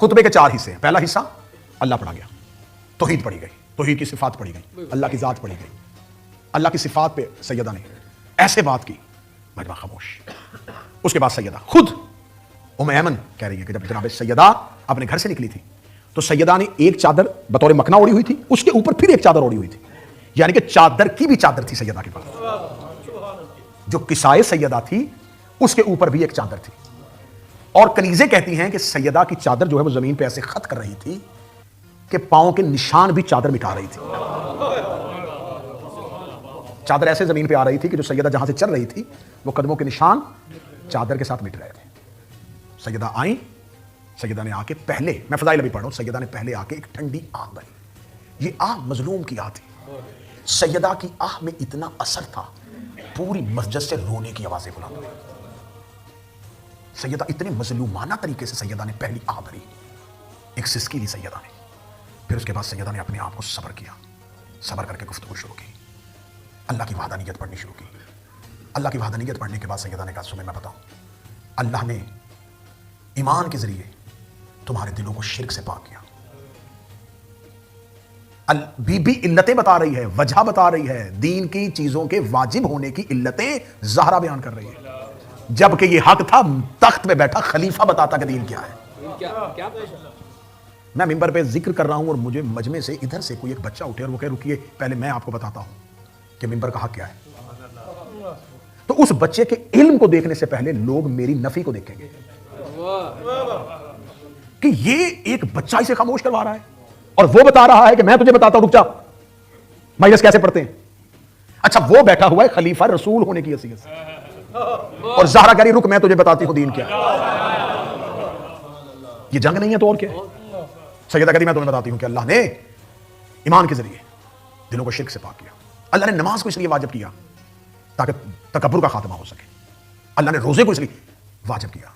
خطبے کے 4 حصے ہیں. پہلا حصہ اللہ پڑھا گیا, توحید پڑھی گئی, توحید کی صفات پڑھی گئی, اللہ کی ذات پڑھی گئی, اللہ کی صفات پہ سیدہ نے ایسے بات کی مجمع خاموش. اس کے بعد سیدہ خود ام ایمن کہہ رہی ہے کہ جب جناب سیدہ اپنے گھر سے نکلی تھی تو سیدہ نے ایک چادر بطور مکنا اوڑی ہوئی تھی, اس کے اوپر پھر ایک چادر اوڑی ہوئی تھی, یعنی کہ چادر کی بھی چادر تھی سیدہ کے پاس. جو کسائے سیدہ تھی اس کے اوپر بھی ایک چادر تھی. اور کنیزیں کہتی ہیں کہ سیدہ کی چادر جو ہے وہ زمین پہ ایسے خط کر رہی تھی کہ پاؤں کے نشان بھی چادر مٹا رہی تھی. چادر ایسے زمین پہ آ رہی تھی کہ جو سیدہ جہاں سے چل رہی تھی وہ قدموں کے نشان چادر کے ساتھ مٹ رہے تھے. سیدہ آئیں, سیدہ نے آ کے پہلے, میں فضائل ابھی پڑھ رہا ہوں, سیدہ نے پہلے آ کے ایک ٹھنڈی آہ بھری. یہ آہ مظلوم کی آہ تھی. سیدہ کی آہ میں اتنا اثر تھا پوری مسجد سے رونے کی آوازیں بلند ہوئی. سیدہ اتنے مظلومانہ طریقے سے سیدہ نے پہلی آہ بھری, ایک سسکی لی سیدہ نے. پھر اس کے بعد سیدہ نے اپنے آپ کو صبر کیا, صبر کر کے گفتگو شروع کی, اللہ کی وحدانیت پڑھنی شروع کی. اللہ کی وحدانیت پڑھنے کے بعد سیدہ نے کہا سنیں میں بتاؤں, اللہ نے ایمان کے ذریعے تمہارے دلوں کو شرک سے پاک کیا. بی بی علتیں بتا رہی ہے, وجہ بتا رہی ہے, دین کی چیزوں کے واجب ہونے کی علتیں زہرا بیان کر رہی ہے, جبکہ یہ حق تھا تخت پہ بیٹھا خلیفہ بتاتا کہ دین کیا ہے. میں ممبر پہ ذکر کر رہا ہوں اور مجھے مجمع سے ادھر سے کوئی ایک بچہ اٹھے اور وہ کہے رکیے پہلے میں آپ کو بتاتا ہوں کہ ممبر کا حق کیا ہے. تو اس بچے کے علم کو دیکھنے سے پہلے لوگ میری نفی کو دیکھیں گے کہ یہ ایک بچہ اسے خاموش کروا رہا ہے اور وہ بتا رہا ہے کہ میں تجھے بتاتا ہوں, رک جا, مجلس کیسے پڑھتے ہیں. اچھا وہ بیٹھا ہوا ہے خلیفہ رسول ہونے کی حیثیت سے اور زہرا کہہ رہی رک میں تجھے بتاتی ہوں دین کیا. یہ جنگ نہیں ہے تو اور کیا ہے. سیدہ کہتی میں تمہیں بتاتی ہوں کہ اللہ نے ایمان کے ذریعے دلوں کو شرک سے پاک کیا. اللہ نے نماز کو اس لیے واجب کیا تاکہ تکبر کا خاتمہ ہو سکے. اللہ نے روزے کو اس لیے واجب کیا.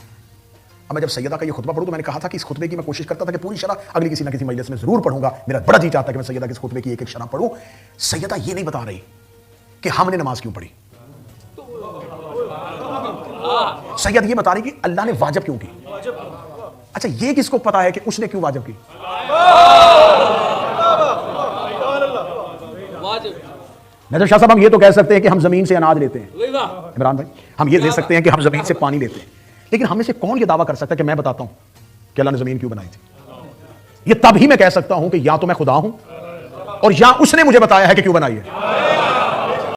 اب میں جب سیدہ کا یہ خطبہ پڑھوں تو میں نے کہا تھا کہ اس خطبے کی میں کوشش کرتا تھا کہ پوری شرح اگلی کسی نہ کسی مجلس میں ضرور پڑھوں گا. میرا بڑا جی چاہتا ہے کہ میں سیدہ کے اس خطبے کی ایک ایک شرح پڑھوں. سیدہ یہ نہیں بتا رہی کہ ہم نے نماز کیوں پڑھی, سیدہ یہ بتا رہی کہ اللہ نے واجب کیوں کی. اچھا یہ کس کو پتا ہے کہ اس نے کیوں واجب کی. نظر شاہ صاحب ہم یہ تو کہہ سکتے ہیں کہ ہم زمین سے اناج لیتے ہیں, عمران بھائی ہم یہ دے سکتے ہیں کہ ہم زمین سے پانی لیتے ہیں, لیکن ہم میں سے کون یہ دعویٰ کر سکتا ہے کہ میں بتاتا ہوں کہ اللہ نے زمین کیوں بنائی تھی. یہ تب ہی میں کہہ سکتا ہوں کہ یا تو میں خدا ہوں اور یا اس نے مجھے بتایا ہے کہ کیوں بنائی ہے.